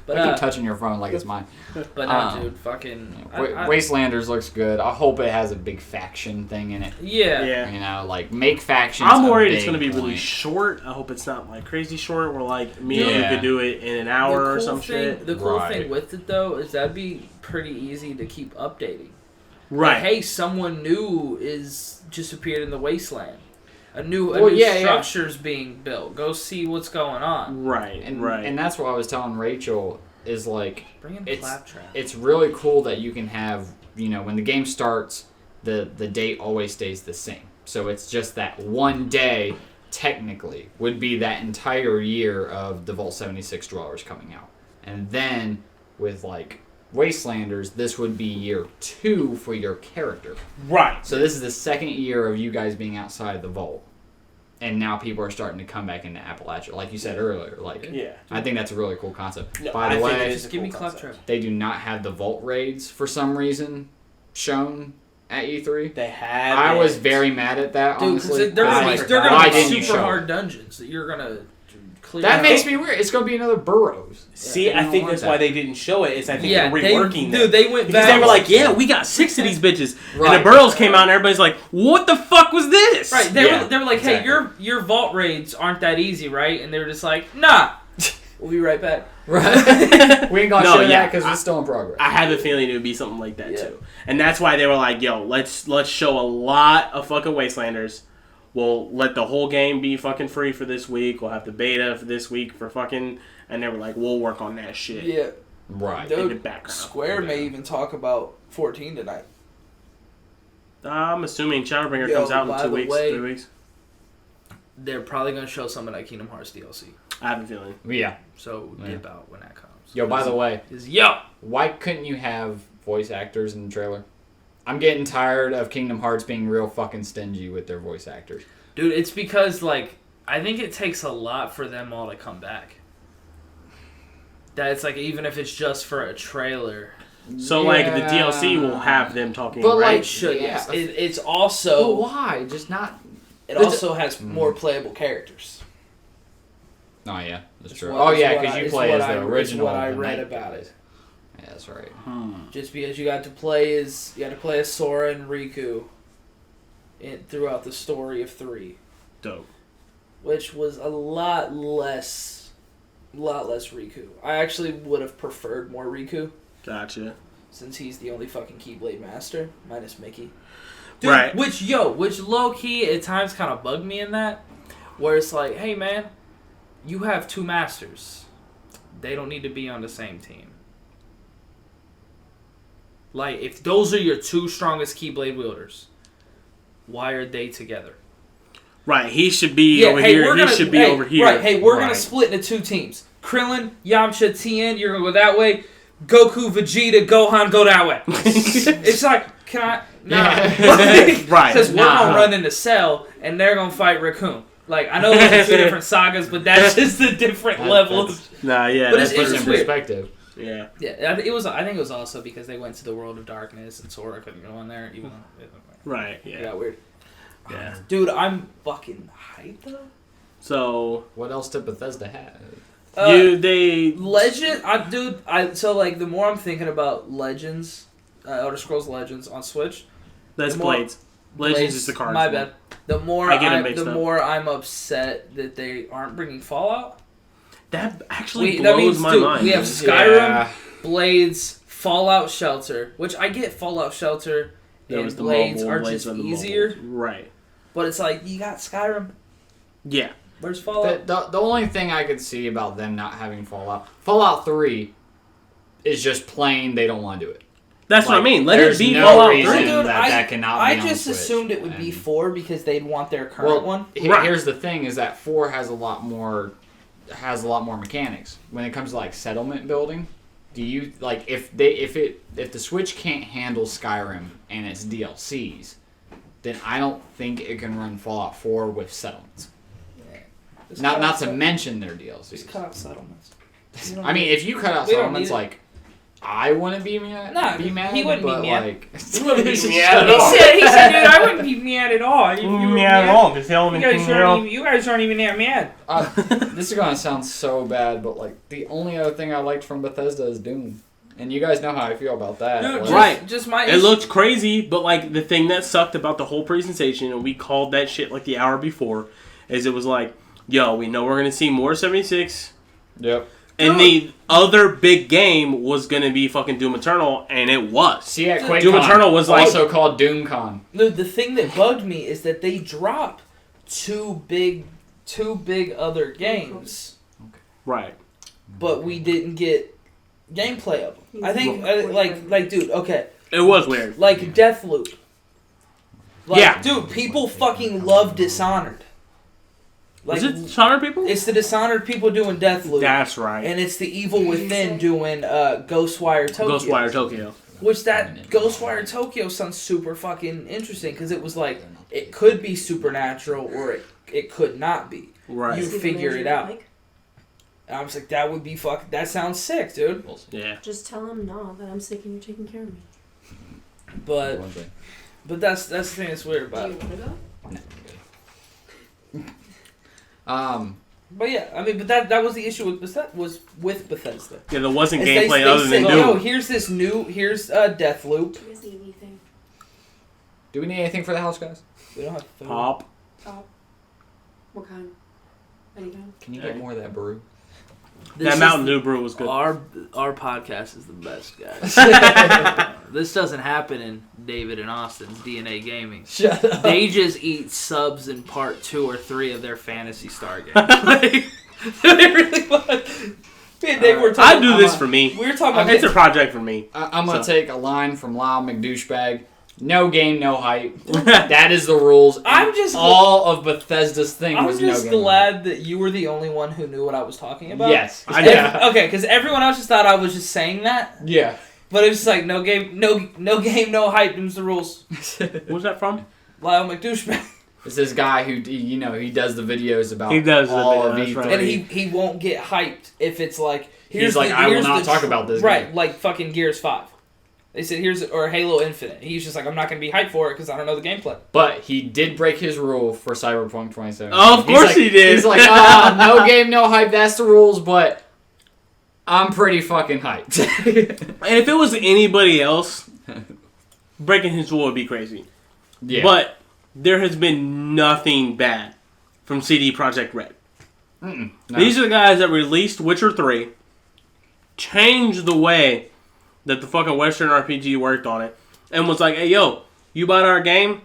But I keep touching your phone like it's mine. But no, dude, fucking... Wastelanders looks good. I hope it has a big faction thing in it. Yeah. You know, like, make factions I'm worried it's going to be really short. I hope it's not, like, crazy short where, like, me and you could do it in an hour or some shit. The cool thing with it, though, is that'd be pretty easy to keep updating. Right. Like, hey, someone new is just appeared in the wasteland. A new structure's being built. Go see what's going on. Right, And that's what I was telling Rachel, is like, bring in Claptrap. It's really cool that you can have, you know, when the game starts, the date always stays the same. So it's just that one day, technically, would be that entire year of the Vault 76 Dwellers coming out. And then, with, like, Wastelanders, this would be year 2 for your character. Right. So this is the second year of you guys being outside the vault. And now people are starting to come back into Appalachia, like you said earlier. Like, I think that's a really cool concept. No, By the way, just give me Claptrap. They do not have the vault raids for some reason shown at E3. They have. I was very mad at that, honestly. They're going to be super hard dungeons that you're going to clear. That makes me weird. It's going to be another Burrows. See, I think that's why they didn't show it. Is I think they're reworking them. Dude, they went back. Because they were like, we got 6 of these bitches. Right. And the Burrows came out and everybody's like, what the fuck was this? Right. They were like, hey, your vault raids aren't that easy, right? And they were just like, nah. We'll be right back. Right. We ain't going to show that because it's still in progress. I have a feeling it would be something like that too. And that's why they were like, yo, let's show a lot of fucking Wastelanders. We'll let the whole game be fucking free for this week. We'll have the beta for this week for fucking... And they were like, we'll work on that shit. Yeah. Right. Dude, in the background. Square may even talk about 14 tonight. I'm assuming Shadowbringer comes out in 2 weeks, 3 weeks. They're probably going to show some of that Kingdom Hearts DLC. I have a feeling. Yeah. So dip out when that comes. Yo, by the way. Yo! Why couldn't you have voice actors in the trailer? I'm getting tired of Kingdom Hearts being real fucking stingy with their voice actors. Dude, it's because, like, I think it takes a lot for them all to come back. That it's like, even if it's just for a trailer. So, like, the DLC will have them talking, but right? It should, yes. It's also... But why? Just not... It also has more playable characters. Oh, yeah. That's true. Oh, yeah, because you play as the original. What I read about it. Yeah, that's right. Just because you got to play as Sora and Riku throughout the story of 3. Dope. Which was a lot less Riku. I actually would have preferred more Riku. Gotcha. Since he's the only fucking Keyblade master, minus Mickey. Dude, right. Which low key at times kind of bugged me in that, where it's like, hey man, you have 2 masters. They don't need to be on the same team. Like, if those are your 2 strongest Keyblade wielders, why are they together? Right, he should be over here. He should be over here. Right, hey, we're gonna split into 2 teams. Krillin, Yamcha, Tien, you're gonna go that way. Goku, Vegeta, Gohan, go that way. It's like, can I? Nah. Right. Because we're gonna run into Cell, and they're gonna fight Raccoon. Like, I know those are 2 different sagas, but that's just a different level. Nah, yeah. But it's in perspective. Yeah. Yeah, it was. I think it was also because they went to the world of darkness, and Sora couldn't go in there, even though. Right. Yeah. It got weird. Yeah. Dude, I'm fucking hyped though. So. What else did Bethesda have? So like the more I'm thinking about Legends, Elder Scrolls Legends on Switch. That's Blades. Legends is the card. My bad. The more I'm upset that they aren't bringing Fallout. That actually blows my mind. We have Skyrim, Blades, Fallout Shelter, which I get Fallout Shelter and Blades are just easier. Right. But it's like, you got Skyrim. Yeah. Where's Fallout? The only thing I could see about them not having Fallout 3 is just plain they don't want to do it. That's what I mean. Let it be no Fallout 3. That cannot be I just assumed it would be 4 because they'd want their current one. Here's the thing: is that 4 has a lot more mechanics when it comes to like settlement building. Do you like if the Switch can't handle Skyrim and its DLCs, then I don't think it can run Fallout 4 with settlements. Yeah. Not to mention their DLCs. Just cut out settlements. I mean, if you cut out settlements, like. I wouldn't be mad. Nah, he wouldn't be mad. Like, he wouldn't be mad at all. He said, dude, I wouldn't be mad at all. You mad at all? You guys aren't even that mad. This is gonna sound so bad, but like the only other thing I liked from Bethesda is Doom, and you guys know how I feel about that. Dude, like, It looked crazy, but like the thing that sucked about the whole presentation, and we called that shit like the hour before, is it was like, yo, we know we're gonna see more 76. Yep. And the other big game was going to be fucking Doom Eternal, and it was. See, at QuakeCon, Doom Eternal was like... also called DoomCon. The thing that bugged me is that they dropped two big other games. Okay. Right. But we didn't get gameplay of them. I think, dude, okay. It was weird. Like Deathloop. Like, yeah. Dude, people fucking love Dishonored. Like, is it Dishonored people? It's the Dishonored people doing Deathloop. That's right. And it's the Evil Within doing Ghostwire Tokyo. Ghostwire Tokyo. Which that Ghostwire Tokyo sounds super fucking interesting because it was like, it could be supernatural or it could not be. Right. You figure it out. And I was like, that would be that sounds sick, dude. Yeah. Just tell him no, that I'm sick and you're taking care of me. But that's the thing that's weird about it. Do you want to go? No. But yeah, I mean, but that was the issue with Bethesda. Yeah, there wasn't gameplay other than Doom. Yo, here's Deathloop. Do you guys need anything? Do we need anything for the house, guys? We don't have food. Pop. What kind? Any kind? Can you get more of that brew? That Mountain Dew brew was good. Our podcast is the best, guys. This doesn't happen in David and Austin's DNA Gaming. Shut up. They just eat subs in part 2 or 3 of their Phantasy Star game. They really was. Me and Dave were talking. I do this for me. We were talking about it's a project for me. I'm going to take a line from Lyle McDouchebag. No game, no hype. That is the rules. All of Bethesda's thing was no game. I'm just glad that you were the only one who knew what I was talking about. Yes. Okay, because everyone else just thought I was just saying that. Yeah. But it's just like no game, no hype. Them's the rules. What's that from? Lyle McDouchebag. It's this guy who, he does the videos about He does all the of videos, E3. right. And he won't get hyped if it's like He's like, I will not talk about this right game. like fucking Gears 5. They said or Halo Infinite. He's just like, I'm not gonna be hyped for it because I don't know the gameplay. But he did break his rule for Cyberpunk 2077. Oh, of course he did. He's like, no game, no hype. That's the rules, but I'm pretty fucking hyped. And if it was anybody else, breaking his rule would be crazy. Yeah. But there has been nothing bad from CD Projekt Red. No. These are the guys that released Witcher 3, changed the way that the fucking Western RPG worked on it, and was like, hey, yo, you bought our game?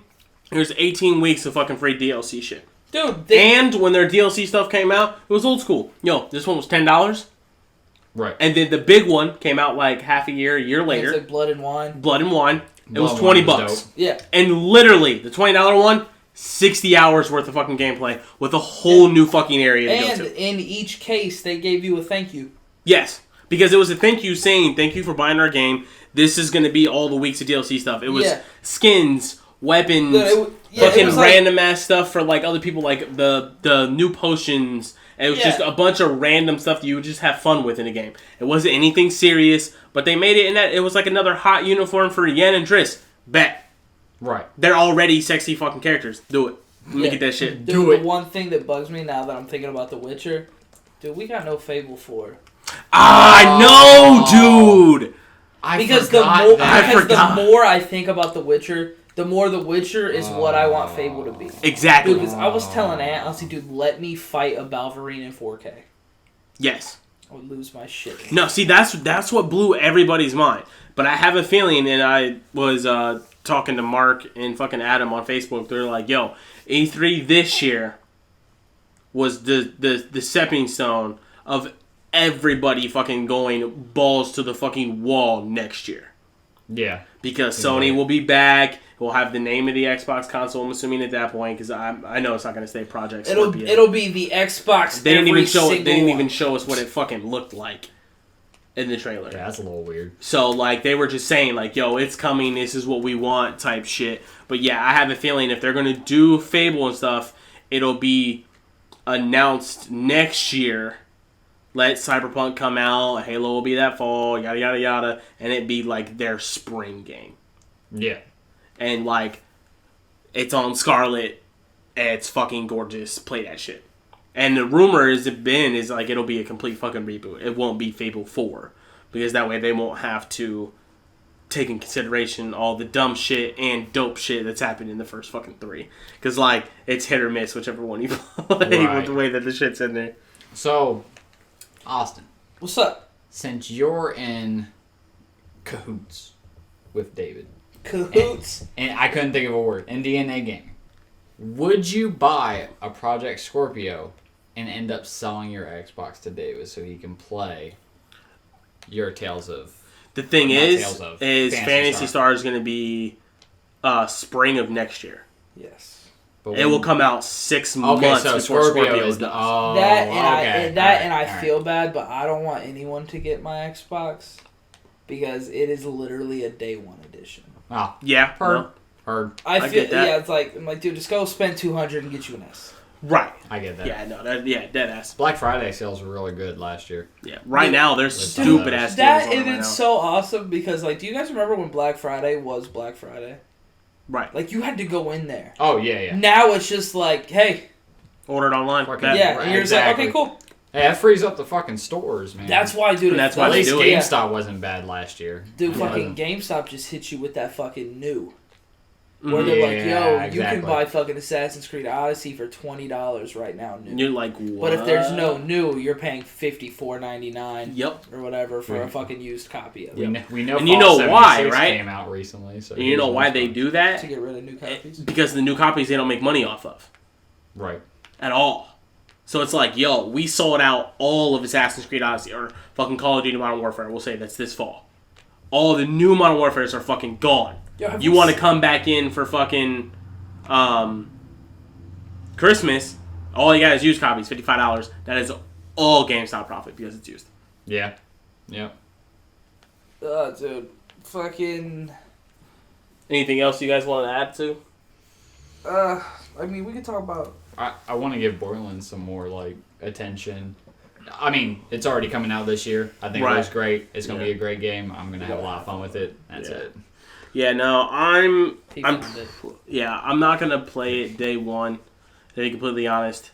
Here's 18 weeks of fucking free DLC shit. Dude, And when their DLC stuff came out, it was old school. Yo, this one was $10. Right. And then the big one came out like half a year later. it's like Blood and Wine. Blood and Wine. It was Blood and Wine $20. was dope. Yeah. And literally, the $20 one, 60 hours worth of fucking gameplay with a whole new fucking area to And go to. in each case, they gave you a thank you. Yes. Because it was a thank you saying, thank you for buying our game. This is going to be all the weeks of DLC stuff. It was skins, weapons, fucking it was like, random ass stuff for like other people, like the new potions. And it was just a bunch of random stuff that you would just have fun with in the game. It wasn't anything serious, but they made it in that it was like another hot uniform for Yen and Triss. Bet. Right. They're already sexy fucking characters. Do it. Let me get that shit. Dude, Do it. The one thing that bugs me now that I'm thinking about The Witcher, dude, we got no Fable 4. I know, dude. Because forgot. the more I think about The Witcher, the more The Witcher is what I want Fable to be. Exactly. Dude, because I was telling Aunt, I was like, dude, let me fight a Balverine in 4K. Yes. I would lose my shit. No, see, that's what blew everybody's mind. But I have a feeling, and I was talking to Mark and fucking Adam on Facebook. They're like, yo, E3 this year was the stepping stone of everybody fucking going balls to the fucking wall next year. Yeah. Because Sony will be back. We'll have the name of the Xbox console, I'm assuming, at that point, because I know it's not going to say Project Scorpio. It'll be the Xbox. They didn't even show it. They didn't one. even show us what it fucking looked like in the trailer. Yeah, that's a little weird. So like they were just saying like, yo, it's coming. This is what we want type shit. But yeah, I have a feeling if they're going to do Fable and stuff, it'll be announced next year. Let Cyberpunk come out. Halo will be that fall. Yada yada yada, and it be like their spring game. Yeah. And like, it's on Scarlet. It's fucking gorgeous. Play that shit. And the rumor is like it'll be a complete fucking reboot. It won't be Fable 4 because that way they won't have to take in consideration all the dumb shit and dope shit that's happened in the first fucking 3. Because like it's hit or miss whichever one you play with the way that the shit's in there. So, Austin, What's up? since you're in cahoots with David, Cahoots. and I couldn't think of a word, in DNA Gaming, would you buy a Project Scorpio and end up selling your Xbox to David so he can play your Tales of... The thing Not is Tales of, Phantasy Star is going to be spring of next year. Yes. But It will come out 6 months so before Scorpio is does. I feel bad, but I don't want anyone to get my Xbox because it is literally a day one edition. Oh, Yeah, heard. Heard. I I feel get that. it's like I'm like, dude, just go spend $200 and get you an S. right. I get that. Yeah, no, dead ass. Black Friday sales were really good last year. Yeah, right Dude, now there's dude, stupid ass That deals on right is now. so awesome because like, do you guys remember when Black Friday was Black Friday? Right. Like you had to go in there. Oh, yeah, yeah. Now it's just like, hey, Ordered online. Fucking- Bet. yeah, right, and you're exactly. just like, okay, cool. Hey, that frees up the fucking stores, man. That's why, dude. And that's why At they least do it. GameStop wasn't bad last year. Dude, It fucking wasn't. GameStop just hit you with that fucking new. Mhm. Where they're like, yo, Yeah, you can exactly. buy fucking Assassin's Creed Odyssey for $20 right now new. And you're like, what? But if there's no new, you're paying $54.99 Yep. or whatever for a Yeah. fucking used copy of We it. know, we know And you Fallout know why, 76 right? came out recently. So And you know why they do To that? get rid of new copies. Because the new copies they don't make money off of. Right. At all. So it's like, yo, we sold out all of Assassin's Creed Odyssey or fucking Call of Duty Modern Warfare. We'll say that's this fall. All the new Modern Warfares are fucking gone. Yo, have You you want to s- come back in for fucking Christmas, all you got is used copies, $55. That is all GameStop profit because it's used. Yeah. Yep. Dude. Fucking... Anything else you guys want to add to? I mean, we could talk about... I want to give Borderlands some more, attention. I mean, it's already coming out this year. I think it was great. It's going to be a great game. I'm going to have a lot of fun with it. That's it. Yeah, no, I'm not going to play it day one, to be completely honest.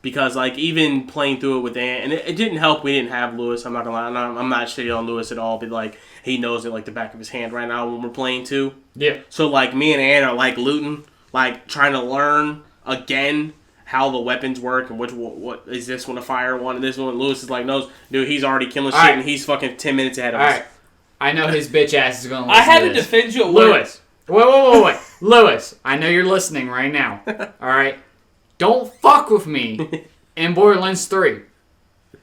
Because, even playing through it with Ant, and it didn't help we didn't have Lewis. I'm not going to lie. I'm not shitty on Lewis at all, but, he knows it the back of his hand right now when we're playing too. Yeah. So, me and Ant are, looting, trying to learn again how the weapons work and what is this one a fire one and this one. Lewis is knows, dude, he's already killing shit and he's fucking 10 minutes ahead of us. Alright. I know his bitch ass is going to listen I had to to this. defend you at Lewis. Wait. Lewis, I know you're listening right now. Alright? Don't fuck with me in Borderlands 3.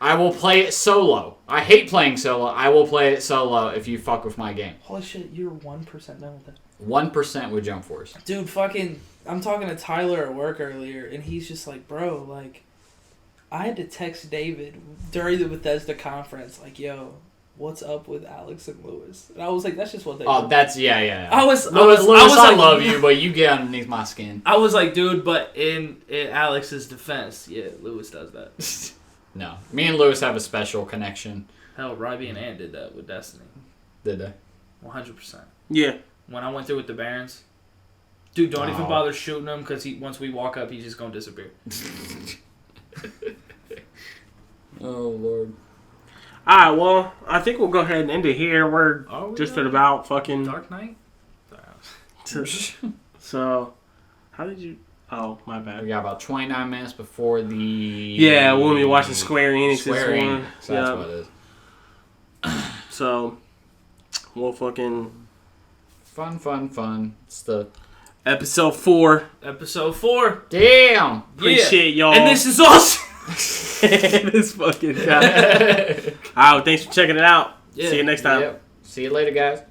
I will play it solo. I hate playing solo. I will play it solo if you fuck with my game. Holy shit, you're 1% done with that. 1% with Jump Force. Dude, I'm talking to Tyler at work earlier, and he's just bro, I had to text David during the Bethesda conference, yo, what's up with Alex and Lewis? And I was like, that's just what they do. That's, yeah. Lewis, I love you, but you get underneath my skin. I was like, dude, but in Alex's defense, yeah, Lewis does that. No. Me and Lewis have a special connection. Hell, Ryby and Ant did that with Destiny. Did they? 100%. Yeah. When I went through with the Barons. Dude, don't even bother shooting him, because once we walk up, he's just going to disappear. Oh, Lord. Alright, well, I think we'll go ahead and end it here. We're just at about fucking... Dark Knight? So, how did you... Oh, my bad. We got about 29 minutes before the... Yeah, we'll be watching Square Enix this one. So that's what it is. So, we'll fucking... Fun. It's the... Episode 4. Damn! Appreciate y'all. And this is awesome! This fucking guy. Alright, well, thanks for checking it out. Yeah. See you next time. Yep. See you later, guys.